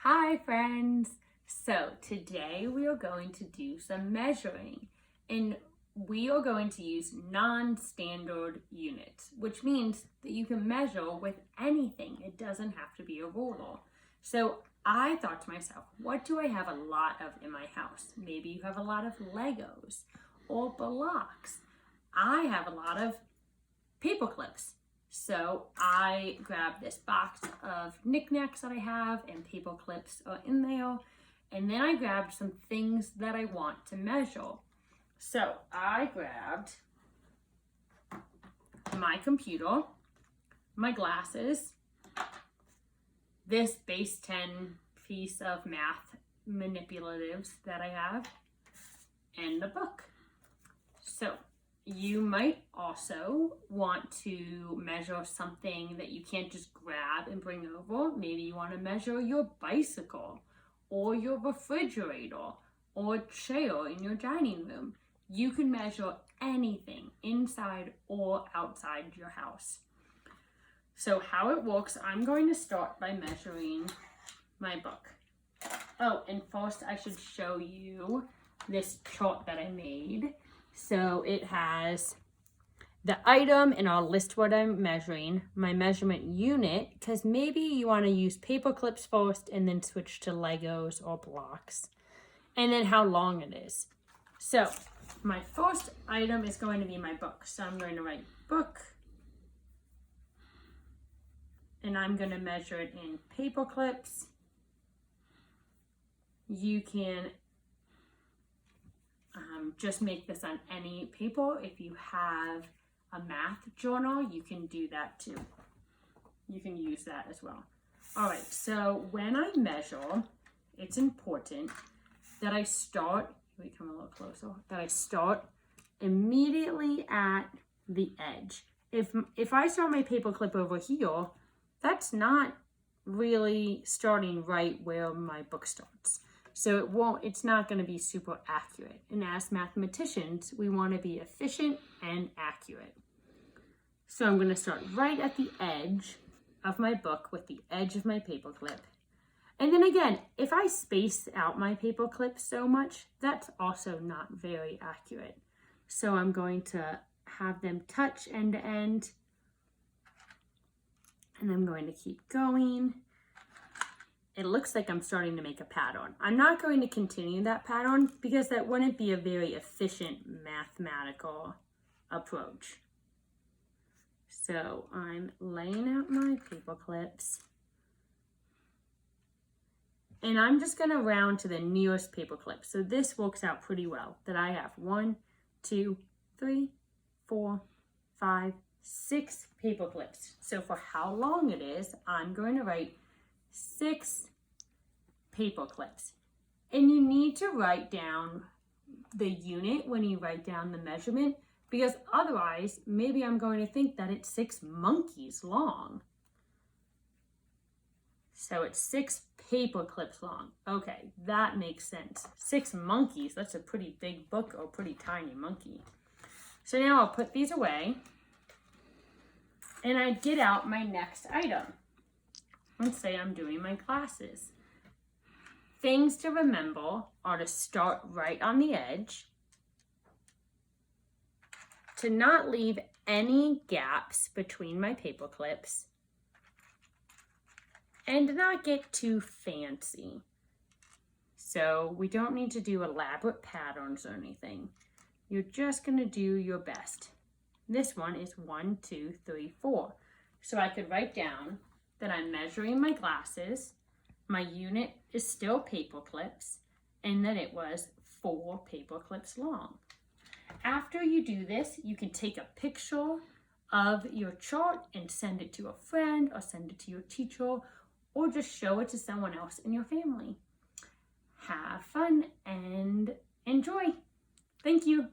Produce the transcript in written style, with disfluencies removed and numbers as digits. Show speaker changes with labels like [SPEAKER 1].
[SPEAKER 1] Hi friends! So today we are going to do some measuring and we are going to use non-standard units, which means that you can measure with anything. It doesn't have to be a ruler. So I thought to myself, what do I have a lot of in my house? Maybe you have a lot of Legos or blocks. I have a lot of paper clips. So I grabbed this box of knickknacks that I have and paper clips are in there. And then I grabbed some things that I want to measure. So I grabbed my computer, my glasses, this base 10 piece of math manipulatives that I have, and the book. So you might also want to measure something that you can't just grab and bring over. Maybe you want to measure your bicycle or your refrigerator or chair in your dining room. You can measure anything inside or outside your house. So how it works, I'm going to start by measuring my book. Oh, and first I should show you this chart that I made. So it has the item, and I'll list what I'm measuring, my measurement unit, because maybe you want to use paper clips first and then switch to Legos or blocks, and then how long it is. So my first item is going to be my book. So I'm going to write book, and I'm going to measure it in paper clips. You can just make this on any paper. If you have a math journal, you can do that too. You can use that as well. All right, so when I measure, it's important that I start, can we come a little closer? That I start immediately at the edge. If I start my paper clip over here, that's not really starting right where my book starts. So it's not going to be super accurate. And as mathematicians, we want to be efficient and accurate. So I'm going to start right at the edge of my book with the edge of my paper clip. And then again, if I space out my paper clip so much, that's also not very accurate. So I'm going to have them touch end to end. And I'm going to keep going. It looks like I'm starting to make a pattern. I'm not going to continue that pattern because that wouldn't be a very efficient mathematical approach. So I'm laying out my paper clips. And I'm just gonna round to the nearest paper clip. So this works out pretty well that I have 1, 2, 3, 4, 5, 6 paper clips. So for how long it is, I'm going to write 6 paper clips. And you need to write down the unit when you write down the measurement, because otherwise maybe I'm going to think that it's 6 monkeys long. So it's 6 paper clips long. Okay, that makes sense. 6 monkeys, that's a pretty big book or pretty tiny monkey. So now I'll put these away and I get out my next item. Let's say I'm doing my glasses. Things to remember are to start right on the edge, to not leave any gaps between my paper clips, and to not get too fancy. So we don't need to do elaborate patterns or anything. You're just gonna do your best. This one is 1, 2, 3, 4. So I could write down that I'm measuring my glasses, my unit is still paper clips, and that it was 4 paper clips long. After you do this, you can take a picture of your chart and send it to a friend or send it to your teacher or just show it to someone else in your family. Have fun and enjoy. Thank you.